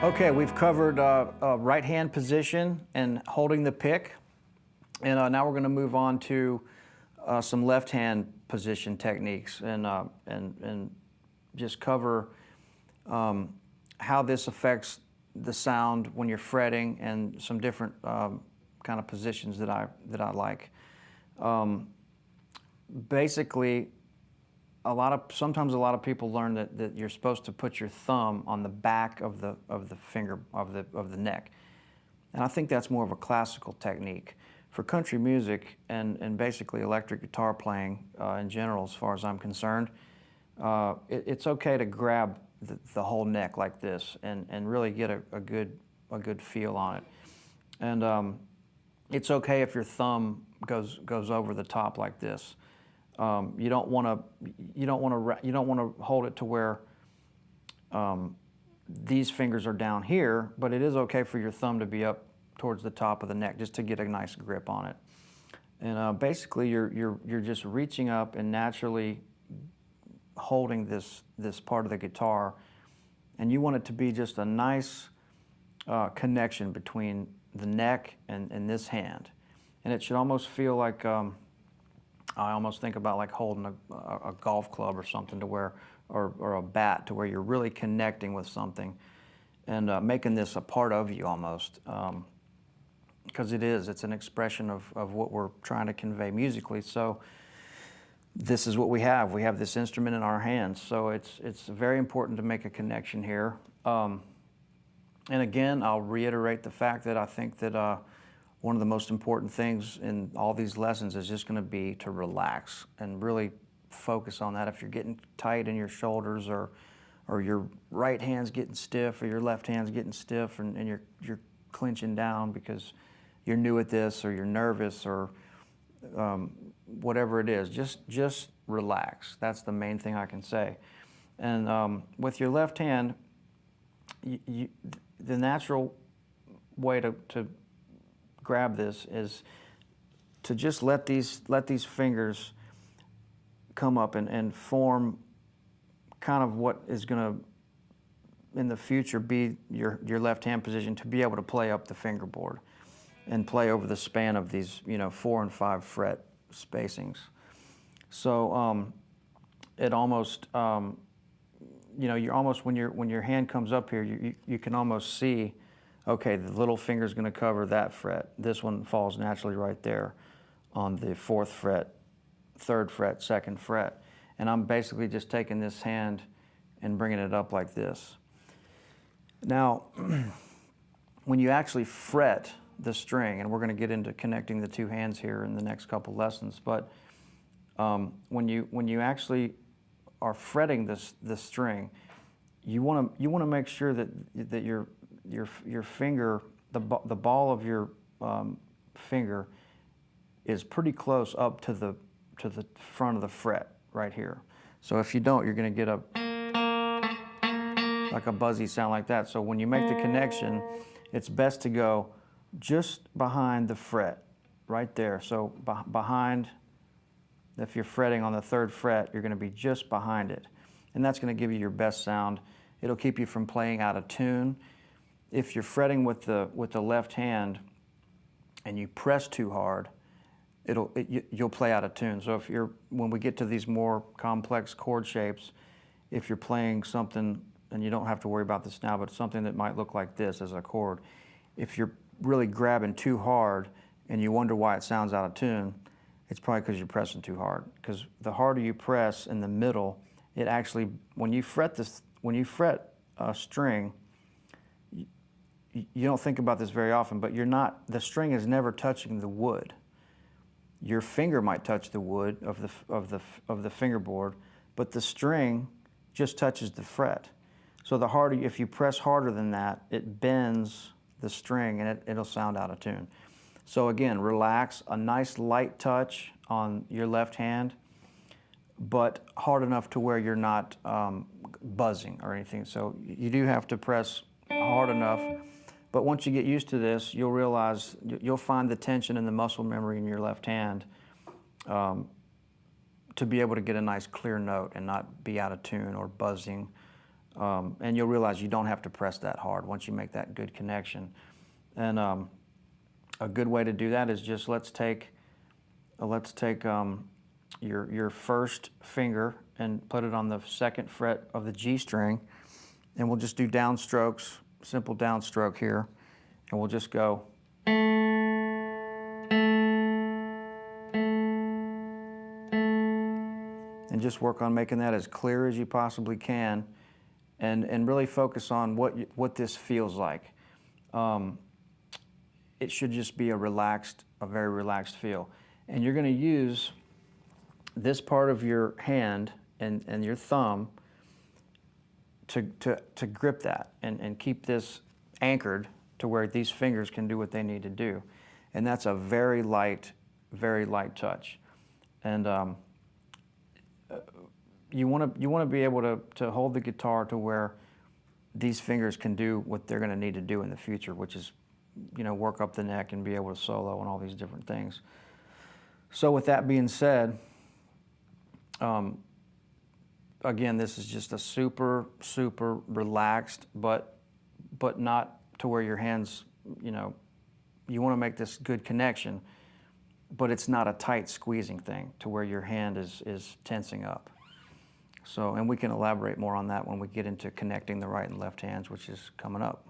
Okay, we've covered right hand position and holding the pick, and now we're going to move on to some left hand position techniques and just cover how this affects the sound when you're fretting and some different kind of positions that I like. Basically, sometimes a lot of people learn that you're supposed to put your thumb on the back of the finger of the neck, and I think that's more of a classical technique. For country music and basically electric guitar playing in general, as far as I'm concerned, it's okay to grab the whole neck like this and really get a good feel on it. And it's okay if your thumb goes over the top like this. You don't want to hold it to where these fingers are down here, but it is okay for your thumb to be up towards the top of the neck just to get a nice grip on it. And basically, you're just reaching up and naturally holding this part of the guitar, and you want it to be just a nice connection between the neck and this hand, and it should almost feel like I almost think about like holding a golf club or something, to where, or a bat, to where you're really connecting with something and making this a part of you almost, because it's an expression of what we're trying to convey musically. So this is what we have. We have this instrument in our hands, so it's very important to make a connection here. And again, I'll reiterate the fact that I think that one of the most important things in all these lessons is just going to be to relax and really focus on that. If you're getting tight in your shoulders, or your right hand's getting stiff, or your left hand's getting stiff, and you're clenching down because you're new at this, or you're nervous, or whatever it is, just relax. That's the main thing I can say. And with your left hand, the natural way to grab this is to just let these fingers come up and form kind of what is going to in the future be your left hand position, to be able to play up the fingerboard and play over the span of these 4 and 5 fret spacings. So it almost you're almost, when your hand comes up here, you can almost see, okay, the little finger's going to cover that fret. This one falls naturally right there on the 4th fret, 3rd fret, 2nd fret. And I'm basically just taking this hand and bringing it up like this. Now, when you actually fret the string, and we're going to get into connecting the two hands here in the next couple lessons, but when you actually are fretting this string, you want to make sure that your finger, the ball of your finger, is pretty close up to the front of the fret right here. So if you don't, you're going to get like a buzzy sound like that. So when you make the connection, it's best to go just behind the fret, right there. So behind, if you're fretting on the 3rd fret, you're going to be just behind it, and that's going to give you your best sound. It'll keep you from playing out of tune. If you're fretting with the left hand and you press too hard, you'll play out of tune. So when we get to these more complex chord shapes, if you're playing something, and you don't have to worry about this now, but something that might look like this as a chord, if you're really grabbing too hard and you wonder why it sounds out of tune, it's probably because you're pressing too hard. Because the harder you press in the middle, it actually, when you fret a string, you don't think about this very often, but the string is never touching the wood. Your finger might touch the wood of the fingerboard, but the string just touches the fret. So if you press harder than that, it bends the string and it'll sound out of tune. So again, relax, a nice light touch on your left hand, but hard enough to where you're not buzzing or anything. So you do have to press hard enough, but once you get used to this, you'll realize, you'll find the tension and the muscle memory in your left hand to be able to get a nice clear note and not be out of tune or buzzing And you'll realize you don't have to press that hard once you make that good connection. And a good way to do that is just let's take your first finger and put it on the 2nd fret of the G string, and we'll just do downstrokes, simple downstroke here, and we'll just go. And just work on making that as clear as you possibly can, and really focus on what this feels like. It should just be a very relaxed feel. And you're going to use this part of your hand and your thumb to grip that and keep this anchored to where these fingers can do what they need to do. And that's a very light touch. And you want to be able to hold the guitar to where these fingers can do what they're going to need to do in the future, which is, work up the neck and be able to solo and all these different things. So with that being said, again, this is just a super relaxed, but not to where your hands, you want to make this good connection, but it's not a tight squeezing thing to where your hand is tensing up. So, and we can elaborate more on that when we get into connecting the right and left hands, which is coming up.